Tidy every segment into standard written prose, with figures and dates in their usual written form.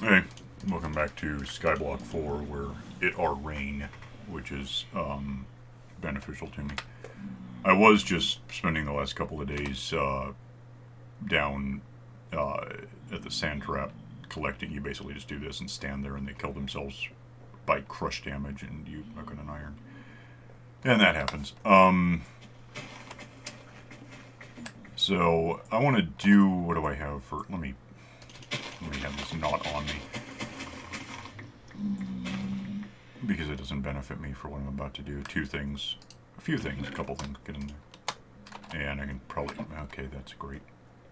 Hey, welcome back to Skyblock 4, where it are rain, which is beneficial to me. I was just spending the last couple of days down uh, at the sand trap collecting. You basically just do this and stand there, and they kill themselves by crush damage, and you hook on an iron. And that happens. So I want to do. What do I have for? Let me have this not on me, because it doesn't benefit me for what I'm about to do. Two things, a few things, a couple things get in there. And I can probably, okay, that's great.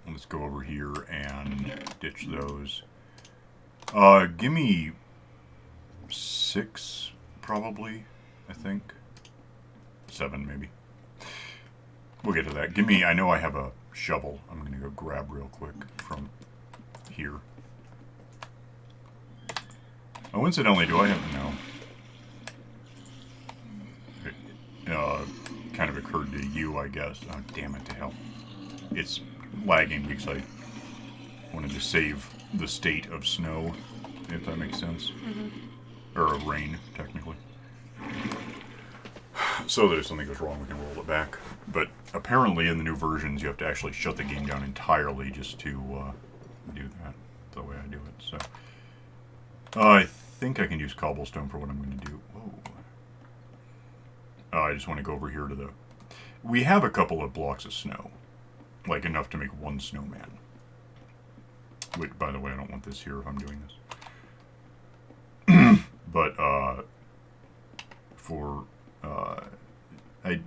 Let's go over here and ditch those. Give me 6, probably, I think. 7, maybe. We'll get to that. Give me, I know I have a shovel. I'm going to go grab real quick from here. Oh, incidentally, do I have, no. Kind of occurred to you, I guess. Oh, damn it to hell. It's lagging because I wanted to save the state of snow, if that makes sense. Or of rain, technically. So that if something goes wrong, we can roll it back. But apparently in the new versions, you have to actually shut the game down entirely just to do that the way I do it. So I think I can use cobblestone for what I'm going to do. Whoa. I just want to go over here to the... We have a couple of blocks of snow. Like enough to make one snowman. Which, by the way, I don't want this here if I'm doing this. But, for... it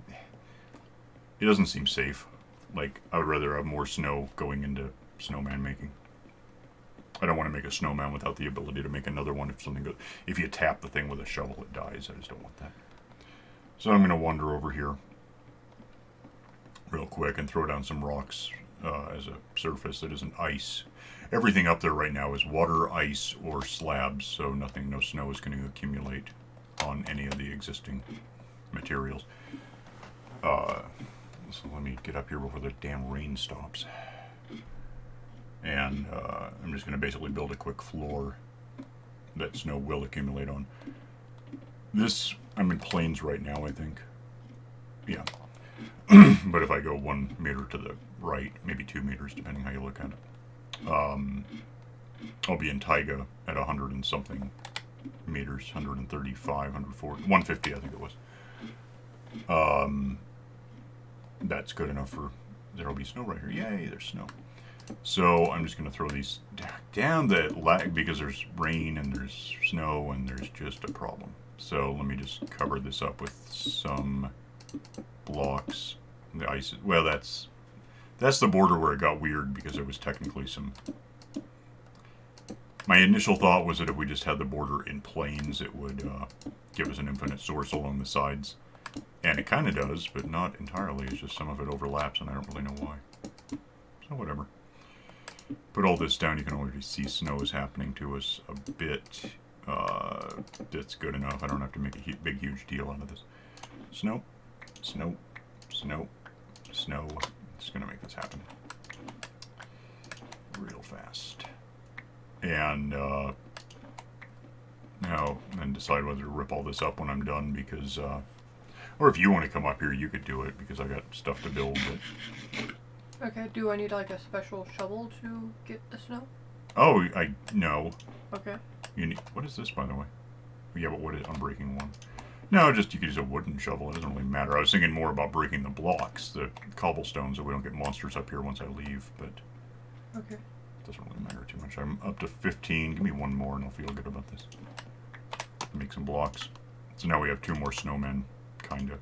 doesn't seem safe. Like, I would rather have more snow going into snowman making. I don't want to make a snowman without the ability to make another one if something goes... If you tap the thing with a shovel, it dies. I just don't want that. So I'm going to wander over here real quick and throw down some rocks as a surface that isn't ice. Everything up there right now is water, ice, or slabs, so nothing, no snow is going to accumulate on any of the existing materials. So let me get up here before the damn rain stops. And I'm just going to basically build a quick floor that snow will accumulate on. This, I'm in plains right now, I think. Yeah. But if I go 1 meter to the right, maybe 2 meters, depending how you look at it, I'll be in taiga at 100 and something meters, 135, 140, 150, I think it was. That's good enough for... There'll be snow right here. Yay, there's snow. So I'm just going to throw these down the lag because there's rain and there's snow and there's just a problem. So let me just cover this up with some blocks. The ice, well, that's the border where it got weird because there was technically some... My initial thought was that if we just had the border in plains, it would give us an infinite source along the sides. And it kind of does, but not entirely. It's just some of it overlaps and I don't really know why. So whatever. Put all this down, you can already see snow is happening to us a bit. That's good enough. I don't have to make a big, huge deal out of this. Snow, snow, snow, snow. Just going to make this happen real fast. And now, then decide whether to rip all this up when I'm done, because, or if you want to come up here, you could do it, because I got stuff to build. But... Okay, do I need like a special shovel to get the snow? Oh, no. Okay. You need, what is this, by the way? Yeah, but what is unbreaking one? No, just you could use a wooden shovel. It doesn't really matter. I was thinking more about breaking the blocks, the cobblestones, so we don't get monsters up here once I leave, but... Okay. It doesn't really matter too much. I'm up to 15. Give me one more and I'll feel good about this. Make some blocks. So now we have 2 more snowmen, kinda,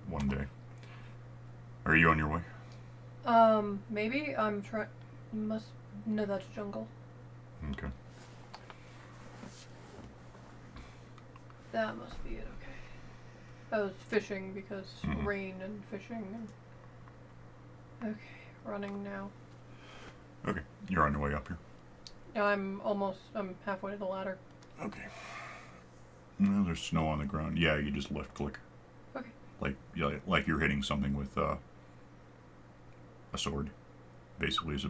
one day. Are you on your way? Maybe I'm trying... No, that's jungle. Okay. That must be it, okay. I was fishing because rain and fishing and... Okay, running now. Okay, you're on your way up here. I'm halfway to the ladder. Okay. Well, there's snow on the ground. Yeah, you just left click. Okay. Like you're hitting something with a sword. Basically, it's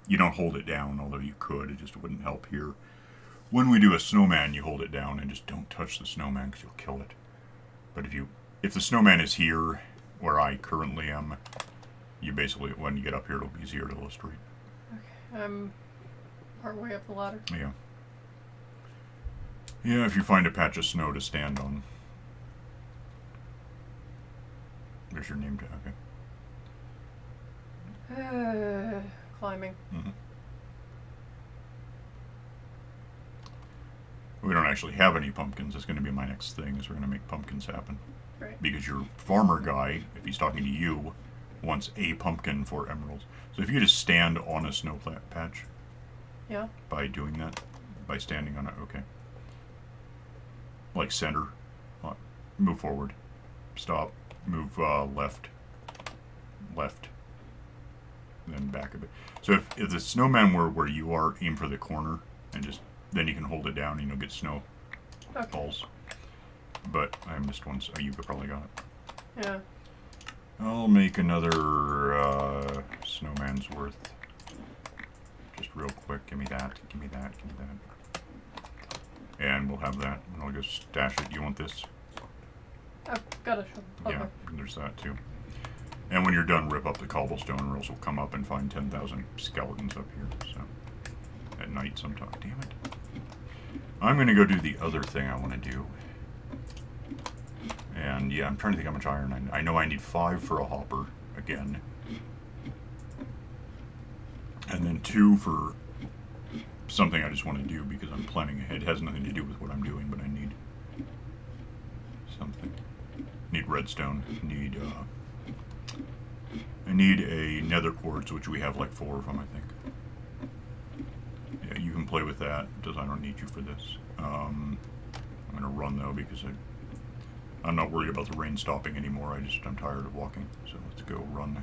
You don't hold it down, although you could. It just wouldn't help here. When we do a snowman, you hold it down and just don't touch the snowman because you'll kill it. But if the snowman is here, where I currently am, you basically, when you get up here, it'll be easier to illustrate. Okay, I'm partway up the ladder. Yeah. Yeah, if you find a patch of snow to stand on. There's your name tag, okay. Climbing. Mm-hmm. We don't actually have any pumpkins. That's going to be my next thing, is we're going to make pumpkins happen. Right. Because your farmer guy, if he's talking to you, wants a pumpkin for emeralds. So if you just stand on a snow patch. Yeah. By doing that, by standing on it, okay. Like center. Move forward. Stop. Move left. Left. Then back a bit. So if the snowman were where you are, aim for the corner and just then you can hold it down and you'll get snow balls. But I missed one, so you probably got it. Yeah. I'll make another snowman's worth. Just real quick. Give me that. Give me that. Give me that. And we'll have that. And I'll just stash it. You want this? I've got a shovel. Okay. Yeah, there's that too. And when you're done, rip up the cobblestone, or else we'll come up and find 10,000 skeletons up here. So at night sometime. Damn it. I'm going to go do the other thing I want to do. And yeah, I'm trying to think how much iron I know I need 5 for a hopper again. And then 2 for something I just want to do because I'm planning ahead. It has nothing to do with what I'm doing, but I need something. Need redstone. I need a nether quartz, which we have like 4 of them, I think. Yeah, you can play with that, because I don't need you for this. I'm going to run, though, because I'm not worried about the rain stopping anymore. I'm tired of walking, so let's go run.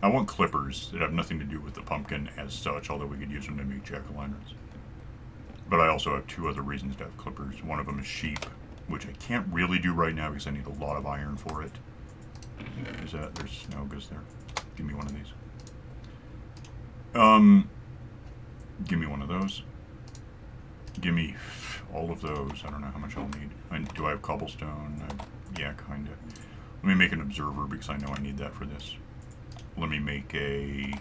I want clippers that have nothing to do with the pumpkin as such, although we could use them to make jack-o'-lanterns. But I also have 2 other reasons to have clippers. One of them is sheep, which I can't really do right now because I need a lot of iron for it. There's snow goes there. Give me one of these. Give me one of those. Give me all of those. I don't know how much I'll need. Do I have cobblestone? Yeah, kinda. Let me make an observer because I know I need that for this. Let me make an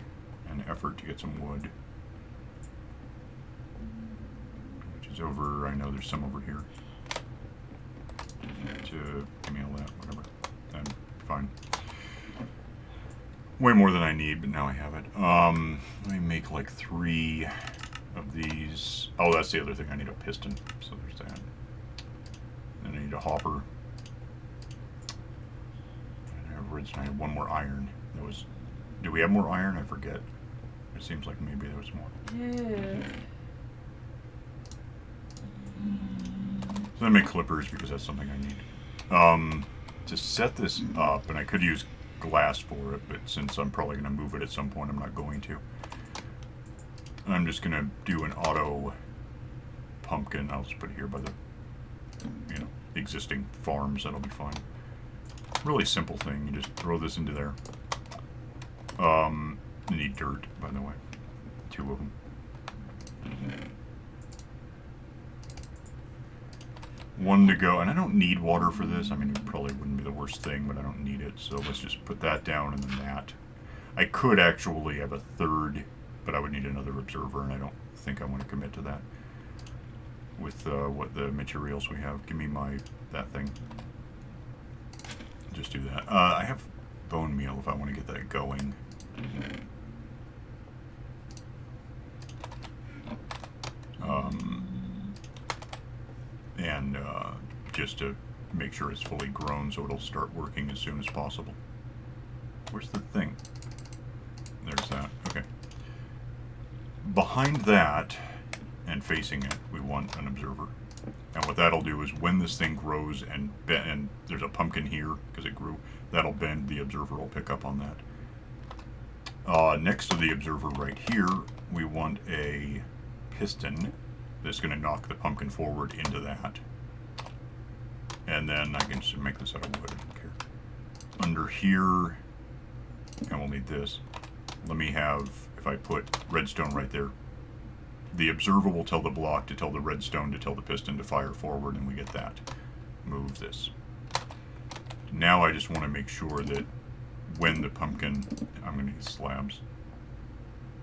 effort to get some wood. Which is over, I know there's some over here. Give me all that, whatever. I'm fine. Way more than I need, but now I have it. Let me make like 3 of these. Oh, that's the other thing. I need a piston. So there's that. Then I need a hopper. And I have 1 more iron. Do we have more iron? I forget. It seems like maybe there was more. Yeah. So I make clippers because that's something I need. To set this up, and I could use glass for it, but since I'm probably going to move it at some point, I'm not going to. I'm just going to do an auto pumpkin. I'll just put it here by the existing farms. That'll be fine. Really simple thing. You just throw this into there. You need dirt, by the way. 2 of them. 1 to go, and I don't need water for this. I mean, it probably wouldn't be the worst thing, but I don't need it, so let's just put that down and then that. I could actually have a 3rd, but I would need another observer, and I don't think I want to commit to that with what the materials we have. Give me that thing. Just do that. I have bone meal if I want to get that going. And just to make sure it's fully grown so it'll start working as soon as possible. Where's the thing? There's that. Okay. Behind that, and facing it, we want an observer. And what that'll do is when this thing grows and there's a pumpkin here, because it grew, that'll bend, the observer will pick up on that. Next to the observer right here, we want a piston that's going to knock the pumpkin forward into that. And then I can just make this out of wood, I don't care. under here, and we'll need this. Let me have, if I put redstone right there, the observer will tell the block to tell the redstone to tell the piston to fire forward, and we get that. Move this. Now I just want to make sure that when the pumpkin, I'm going to use slabs,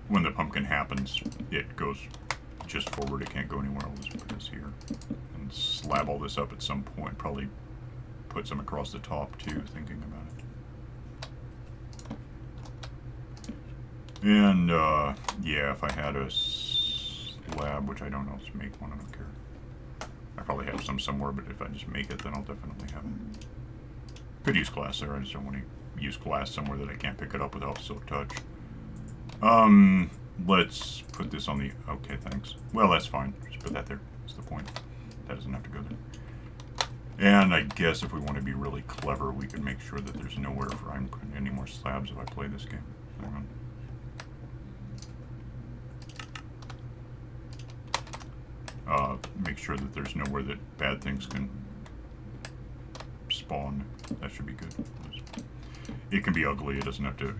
when the pumpkin happens, it goes just forward. It can't go anywhere. I'll just put this here and slab all this up at some point. Probably put some across the top too, thinking about it. And yeah, if I had a slab, which I don't know, let's make one. I don't care. I probably have some somewhere, but if I just make it, then I'll definitely have it. Could use glass there. I just don't want to use glass somewhere that I can't pick it up without silk touch. Let's put this on the... Okay, thanks. Well, that's fine. Just put that there. That's the point. That doesn't have to go there. And I guess if we want to be really clever, we could make sure that there's nowhere for I'm putting any more slabs if I play this game. Hang on. Make sure that there's nowhere that bad things can spawn. That should be good. It can be ugly. It doesn't have to...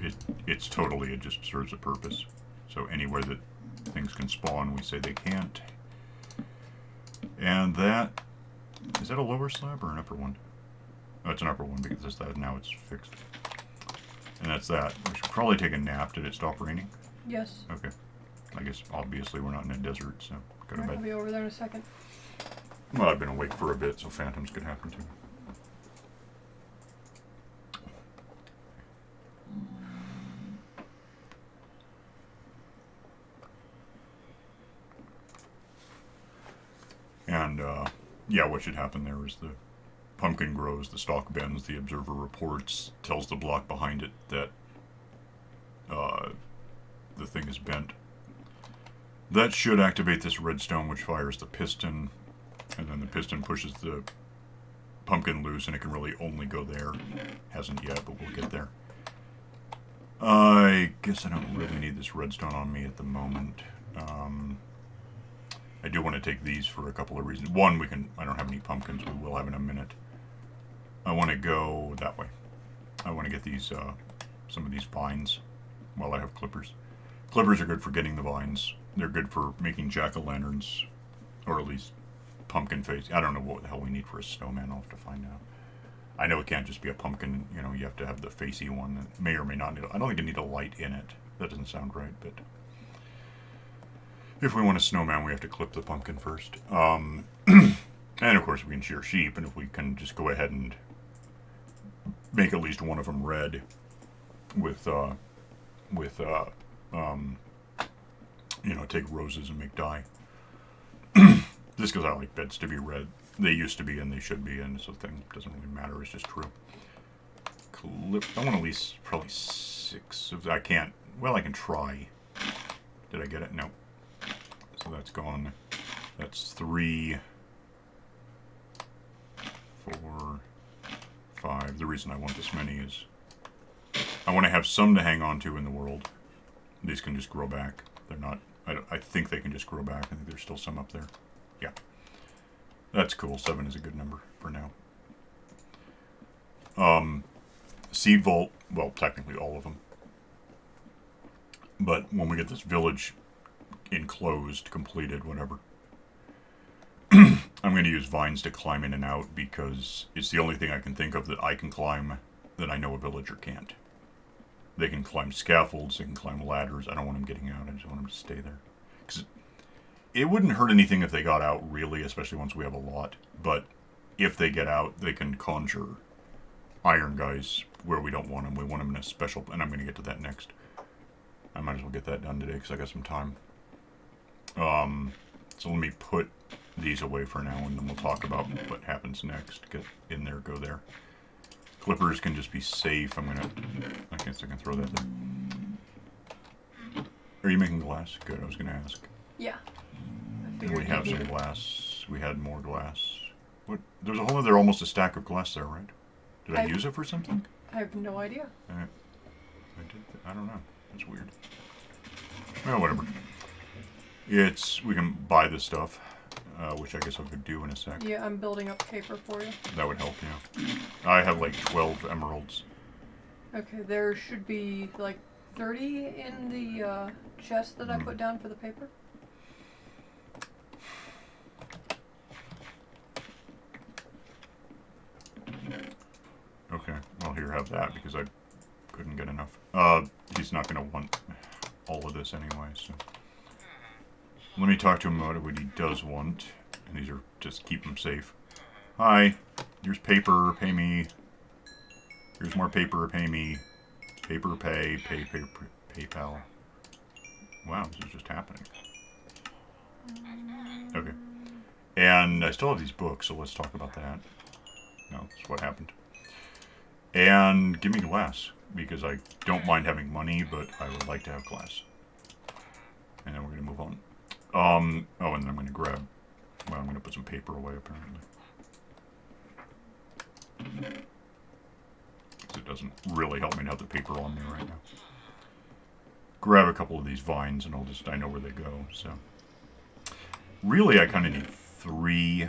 It's totally... It just serves a purpose. So anywhere that things can spawn, we say they can't. And that... Is that a lower slab or an upper one? Oh, it's an upper one because that now it's fixed. And that's that. We should probably take a nap. Did it stop raining? Yes. Okay. I guess obviously we're not in a desert, so go to bed. I'll be over there in a second. Well, I've been awake for a bit, so phantoms could happen too. And, yeah, what should happen there is the pumpkin grows, the stalk bends, the observer reports, tells the block behind it that the thing is bent. That should activate this redstone, which fires the piston, and then the piston pushes the pumpkin loose, and it can really only go there. Hasn't yet, but we'll get there. I guess I don't really need this redstone on me at the moment. I do want to take these for a couple of reasons. One, I don't have any pumpkins. We will have in a minute. I want to go that way. I want to get these, some of these vines while I have clippers. Clippers are good for getting the vines. They're good for making jack-o'-lanterns, or at least pumpkin face. I don't know what the hell we need for a snowman. I'll have to find out. I know it can't just be a pumpkin. You know, you have to have the facey one that may or may not need. I don't think you need a light in it. That doesn't sound right, but if we want a snowman, we have to clip the pumpkin first. And of course, we can shear sheep, and if we can just go ahead and make at least one of them red with you know, take roses and make dye. Just because I like beds to be red. They used to be, and they should be, and so thing doesn't really matter. It's just true. Clip. I want at least probably 6 of. I can't. Well, I can try. Did I get it? No. So that's gone. That's 3, 4, 5. The reason I want this many is I want to have some to hang on to in the world. These can just grow back. They're not. I think they can just grow back. I think there's still some up there. Yeah. That's cool. 7 is a good number for now. Seed vault. Well, technically all of them. But when we get this village enclosed, completed, whatever, I'm going to use vines to climb in and out because it's the only thing I can think of that I can climb that I know a villager can't. They can climb scaffolds, they can climb ladders. I don't want them getting out. I just want them to stay there. Because it wouldn't hurt anything if they got out, really, especially once we have a lot. But if they get out, they can conjure iron guys where we don't want them. We want them in a special... And I'm going to get to that next. I might as well get that done today because I got some time. So let me put these away for now, and then we'll talk about what happens next. Get in there, go there. Clippers can just be safe. I guess I can throw that there. Are you making glass? Good, I was going to ask. Yeah. And we have some glass. We had more glass. What? There's a whole other, almost a stack of glass there, right? Did I use it for something? I have no idea. I don't know. That's weird. Well, whatever. We can buy this stuff, which I guess I could do in a sec. Yeah, I'm building up paper for you. That would help, yeah. I have like 12 emeralds. Okay, there should be like 30 in the chest that I put down for the paper. Okay, well here, have that because I couldn't get enough. He's not going to want all of this anyway, so... Let me talk to him about what he does want. And these are just keep him safe. Hi, here's paper, pay me. Here's more paper, pay me. Paper, pay, PayPal. Wow, this is just happening. Okay. And I still have these books, so let's talk about that. No, that's what happened. And give me glass, because I don't mind having money, but I would like to have glass. And then we're going to move on. Oh, and then I'm going to grab... Well, I'm going to put some paper away, apparently. Because it doesn't really help me to have the paper on me right now. Grab a couple of these vines, and I know where they go, so... Really, I kind of need 3.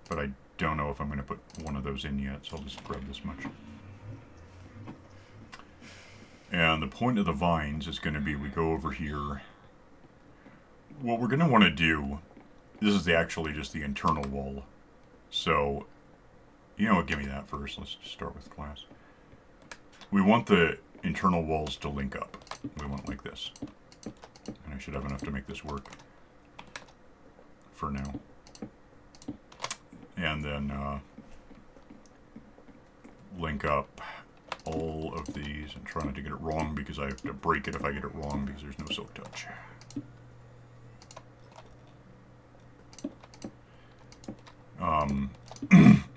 But I don't know if I'm going to put one of those in yet, so I'll just grab this much. And the point of the vines is going to be we go over here... What we're going to want to do, this is actually just the internal wall. So, you know what, give me that first. Let's just start with glass. We want the internal walls to link up. We want like this. And I should have enough to make this work. For now. And then, link up all of these. I'm trying not to get it wrong because I have to break it if I get it wrong because there's no silk touch.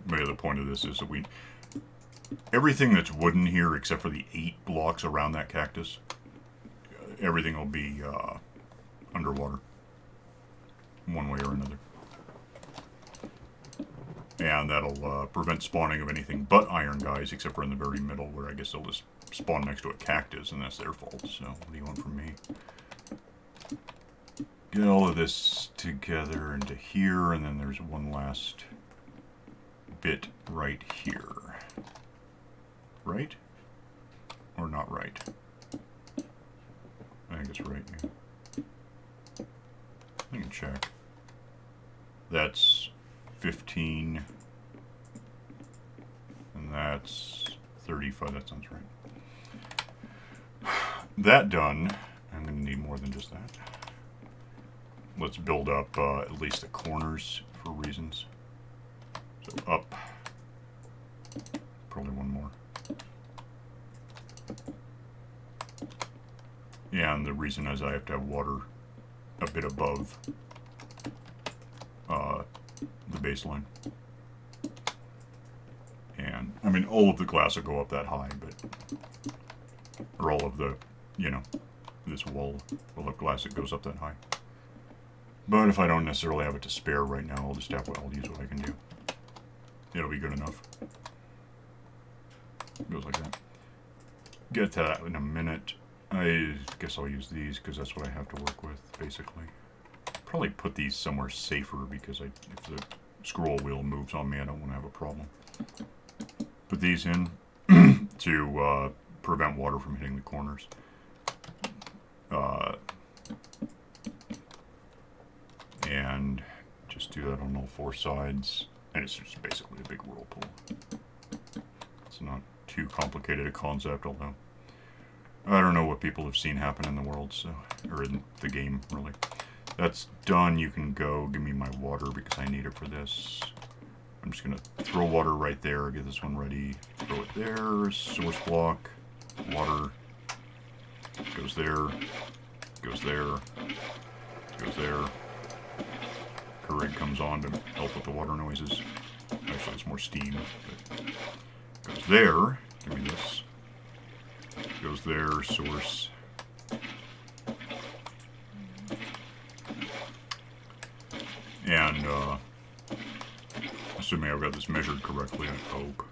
Maybe the point of this is that everything that's wooden here, except for the 8 blocks around that cactus, everything will be underwater, one way or another. And that'll prevent spawning of anything but iron guys, except for in the very middle, where I guess they'll just spawn next to a cactus, and that's their fault. So, what do you want from me? Get all of this together into here, and then there's one last bit right here. Right? Or not right? I think it's right, yeah. I can check. That's 15. And that's 35. That sounds right. That done. I'm going to need more than just that. Let's build up at least the corners for reasons. So up. Probably one more. Yeah, and the reason is I have to have water a bit above the baseline. And, I mean, all of the glass will go up that high, but... Or all of the, you know, this wall will have glass that goes up that high. But if I don't necessarily have it to spare right now, I'll just I'll use what I can do. It'll be good enough. Goes like that. Get to that in a minute. I guess I'll use these because that's what I have to work with, basically. Probably put these somewhere safer because if the scroll wheel moves on me, I don't want to have a problem. Put these in to prevent water from hitting the corners. And just do that on all 4 sides. And it's just basically a big whirlpool. It's not too complicated a concept, although I don't know what people have seen happen in the world, so, or in the game, really. That's done. You can go. Give me my water because I need it for this. I'm just going to throw water right there. Get this one ready. Throw it there. Source block. Water. Goes there. Goes there. Goes there. Keurig comes on to help with the water noises. Actually, it's more steam. But goes there. Give me this. Goes there. Source. And, assuming I've got this measured correctly, I hope.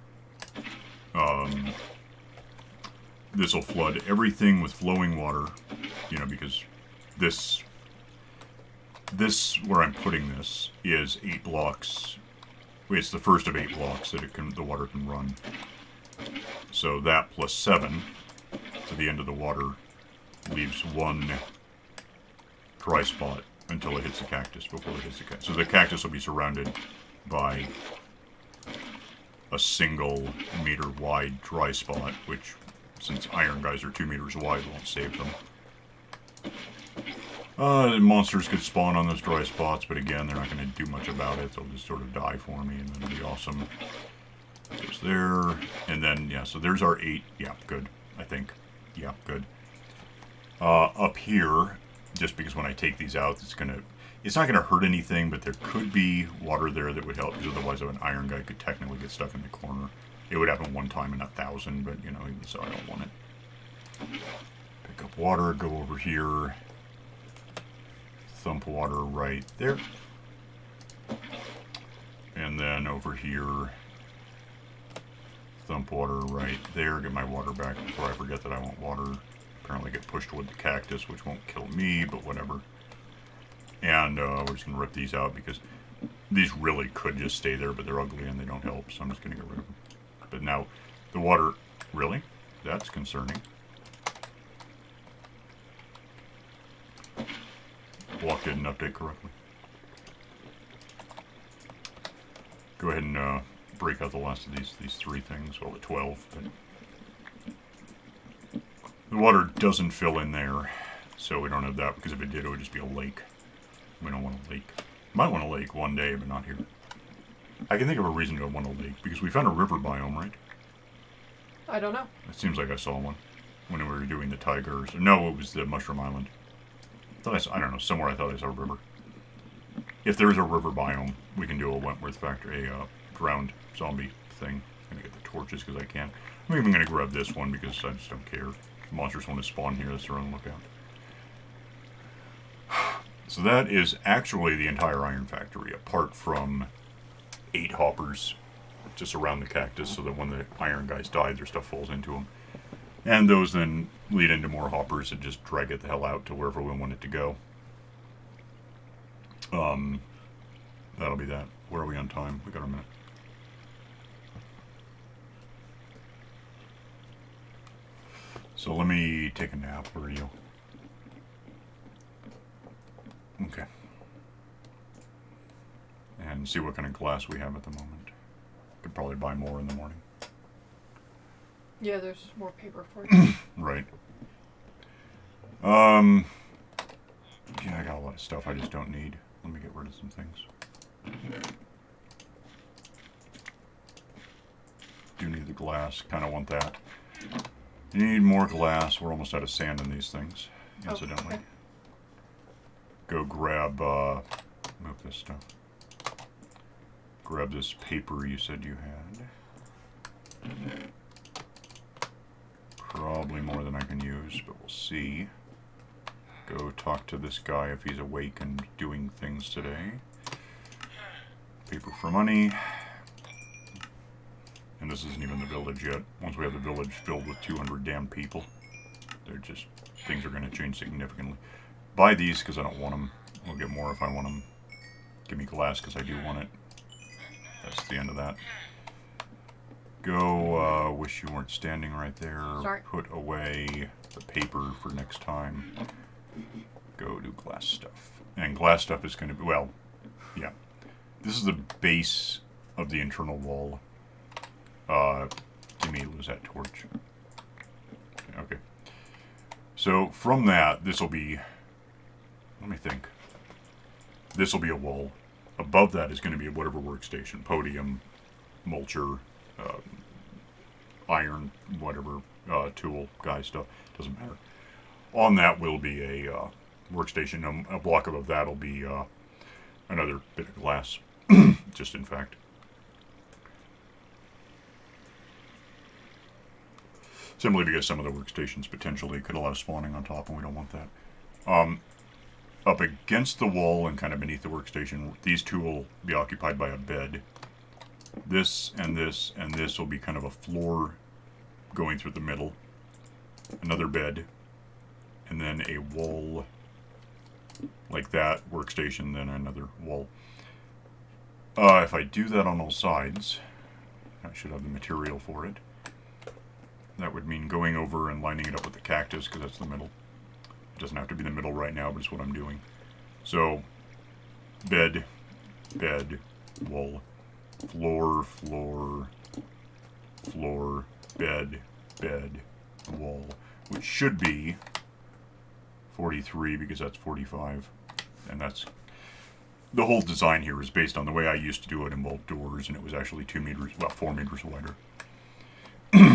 This will flood everything with flowing water, you know, because this, where I'm putting this, is 8 blocks. It's the first of 8 blocks that the water can run. So that plus 7 to the end of the water leaves 1 dry spot until it hits the cactus, before it hits the cactus. So the cactus will be surrounded by a single meter wide dry spot, which, since iron guys are 2 meters wide, won't save them. Monsters could spawn on those dry spots, but again, they're not going to do much about it. They'll just sort of die for me, and then it'll be awesome. Goes there, and then, yeah, so there's our 8. Yeah, good, I think. Yeah, good. Up here, just because when I take these out, it's not gonna hurt anything, but there could be water there that would help, because otherwise an iron guy could technically get stuck in the corner. It would happen one time in 1,000, but, you know, even so, I don't want it. Pick up water, go over here, thump water right there. And then over here, thump water right there, get my water back before I forget that I want water. Apparently get pushed toward the cactus, which won't kill me, but whatever. And we're just going to rip these out, because these really could just stay there, but they're ugly and they don't help, so I'm just going to get rid of them. But now, the water... Really? That's concerning. Block didn't update correctly. Go ahead and break out the last of these 3 things. Well, the 12, but... The water doesn't fill in there, so we don't have that, because if it did, it would just be a lake. We don't want a lake. Might want a lake one day, but not here. I can think of a reason to want a lake, because we found a river biome, right? I don't know. It seems like I saw one when we were doing the tigers. No, it was the Mushroom Island. I don't know, somewhere I thought I saw a river. If there's a river biome, we can do a Wentworth factory, a drowned zombie thing. I'm going to get the torches because I can. I'm even going to grab this one because I just don't care. If monsters want to spawn here, that's their own lookout. So that is actually the entire iron factory, apart from 8 hoppers just around the cactus, so that when the iron guys die, their stuff falls into them. And those then lead into more hoppers and just drag it the hell out to wherever we want it to go. That'll be that. Where are we on time? We got a minute. So let me take a nap. Where are you? Okay. And see what kind of glass we have at the moment. Could probably buy more in the morning. Yeah, there's more paper for you. Right. Yeah, I got a lot of stuff I just don't need. Let me get rid of some things. Do need the glass. Kind of want that. Need more glass. We're almost out of sand in these things, incidentally. Oh, okay. Go grab, move this stuff. Grab this paper you said you had. Probably more than I can use, but we'll see. Go talk to this guy if he's awake and doing things today. Paper for money. And this isn't even the village yet. Once we have the village filled with 200 damn people, they're just, things are going to change significantly. Buy these because I don't want them. We'll get more if I want them. Give me glass because I do want it. That's the end of that. Go, wish you weren't standing right there. Sorry. Put away the paper for next time. Go do glass stuff. And glass stuff is going to be, well, yeah. This is the base of the internal wall. Give me, lose that torch. Okay. So, from that, this will be, let me think. This will be a wall. Above that is going to be whatever workstation. Podium, mulcher, iron, whatever, tool, guy stuff. Doesn't matter. On that will be a workstation. A block above that will be another bit of glass. Just in fact. Simply because some of the workstations potentially could allow spawning on top, and we don't want that. Up against the wall and kind of beneath the workstation, these two will be occupied by a bed. This and this and this will be kind of a floor going through the middle. Another bed. And then a wall like that, workstation, then another wall. If I do that on all sides, I should have the material for it. that would mean going over and lining it up with the cactus, because that's the middle. It doesn't have to be the middle right now, but it's what I'm doing. So, bed, bed, wall, floor, floor, floor, bed, bed, wall, which should be 43 because that's 45, and that's the whole design here is based on the way I used to do it in both doors, and it was actually 2 meters, well, 4 meters wider.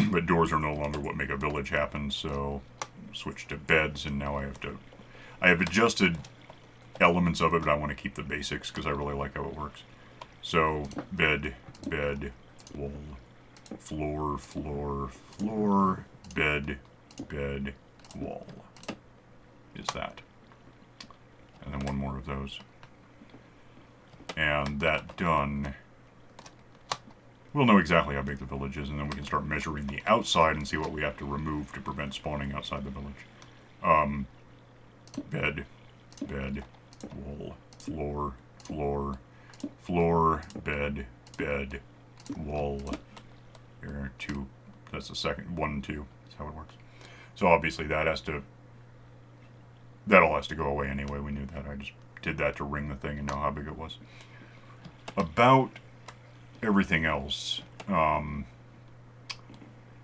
But doors are no longer what make a village happen, so switch to beds, and now I have adjusted elements of it, but I want to keep the basics because I really like how it works. So bed, bed, wall, floor, floor, floor, bed, bed, wall. Is that. And then one more of those. And that done, we'll know exactly how big the village is, and then we can start measuring the outside and see what we have to remove to prevent spawning outside the village. Bed, bed, wall, floor, floor, floor, bed, bed, wall. Here are 2. That's the second 1 and 2. That's how it works. So obviously that all has to go away anyway. We knew that. I just did that to ring the thing and know how big it was. About everything else,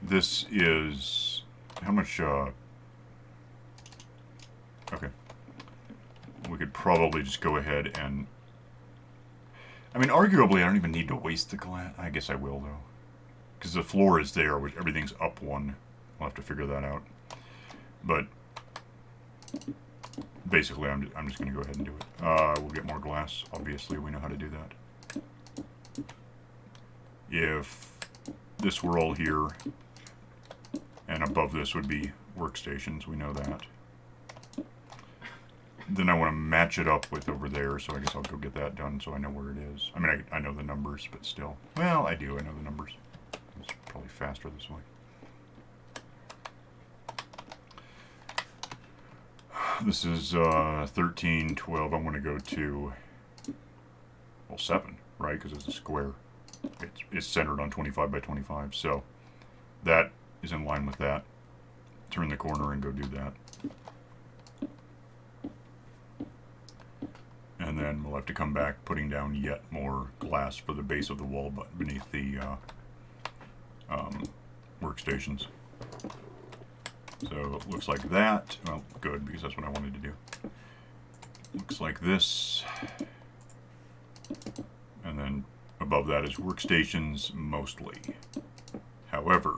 this is how much. Okay, we could probably just go ahead and. I mean, arguably, I don't even need to waste the glass. I guess I will though, because the floor is there, which everything's up 1. We'll have to figure that out. But basically, I'm just going to go ahead and do it. We'll get more glass. Obviously, we know how to do that. If this were all here, and above this would be workstations, we know that. Then I want to match it up with over there, so I guess I'll go get that done so I know where it is. I mean, I know the numbers, but still. Well, I do. I know the numbers. It's probably faster this way. This is 13, 12. I'm going to go to, well, 7, right? Because it's a square. It's centered on 25 by 25. So that is in line with that. Turn the corner and go do that. And then we'll have to come back putting down yet more glass for the base of the wall but beneath the workstations. So it looks like that. Well, good, because that's what I wanted to do. Looks like this. And then above that is workstations mostly. However,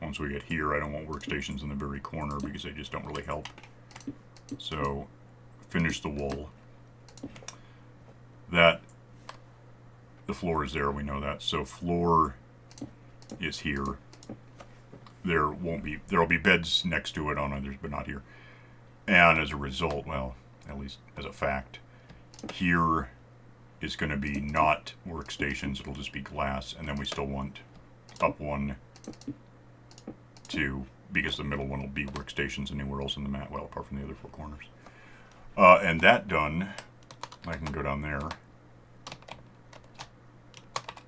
once we get here, I don't want workstations in the very corner because they just don't really help. So finish the wall. That, the floor is there, we know that. So floor is here. There'll be beds next to it on others, but not here. And as a result, well, at least as a fact, here is going to be not workstations, it'll just be glass, and then we still want up 1, 2, because the middle one will be workstations anywhere else in the map, well, apart from the other 4 corners. And that done, I can go down there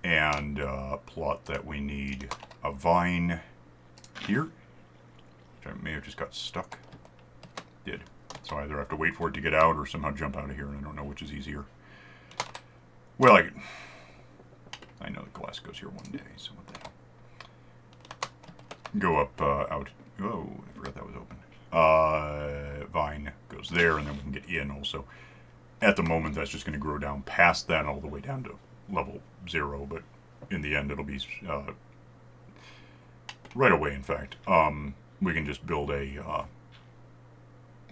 and plot that we need a vine here, which I may have just got stuck. Did. So I either have to wait for it to get out or somehow jump out of here, and I don't know which is easier. Well, I know the glass goes here one day, so what the hell. Go up, out. Oh, I forgot that was open. Vine goes there, and then we can get in also. At the moment, that's just going to grow down past that all the way down to level 0, but in the end, it'll be right away, in fact. We can just build a,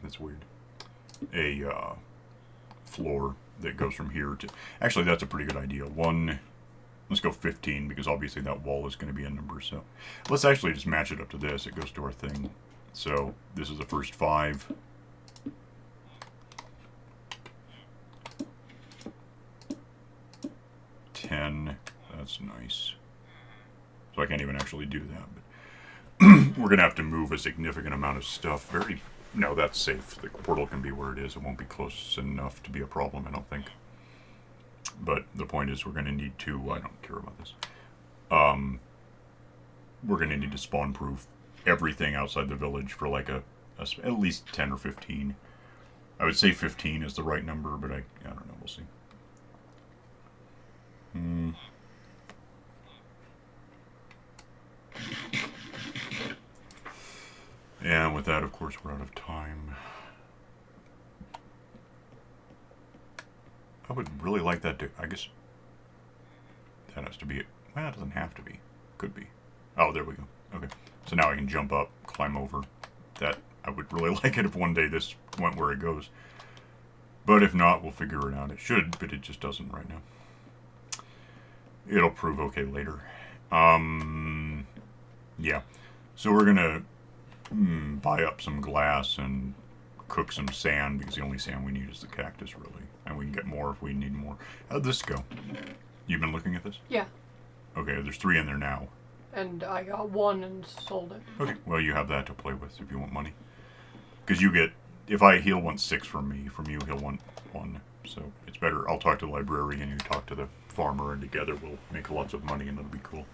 that's weird, a floor that goes from here to, actually, that's a pretty good idea. Let's go 15, because obviously that wall is going to be a number, so let's actually just match it up to this. It goes to our thing. So this is the first 5. That's nice. So I can't even actually do that, but we're going to have to move a significant amount of stuff. No, that's safe. The portal can be where it is. It won't be close enough to be a problem, I don't think. But the point is we're going to need to, I don't care about this, we're going to need to spawn-proof everything outside the village for like at least 10 or 15. I would say 15 is the right number, but I don't know. We'll see. And with that, of course, we're out of time. I would really like that to... I guess that has to be it. Well, it doesn't have to be. Could be. Oh, there we go. Okay. So now I can jump up, climb over. That... I would really like it if one day this went where it goes. But if not, we'll figure it out. It should, but it just doesn't right now. It'll prove okay later. Yeah. So we're gonna buy up some glass and cook some sand, because the only sand we need is the cactus, really. And we can get more if we need more. How'd this go? You've been looking at this? Yeah. Okay, there's 3 in there now. And I got 1 and sold it. Okay, well, you have that to play with if you want money. Because you get... If he'll want 6 from me. From you, he'll want 1. So it's better. I'll talk to the librarian, you talk to the farmer, and together we'll make lots of money, and it'll be cool.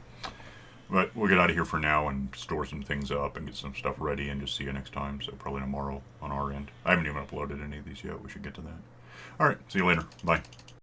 But we'll get out of here for now and store some things up and get some stuff ready and just see you next time. So probably tomorrow on our end. I haven't even uploaded any of these yet. We should get to that. Alright, see you later. Bye.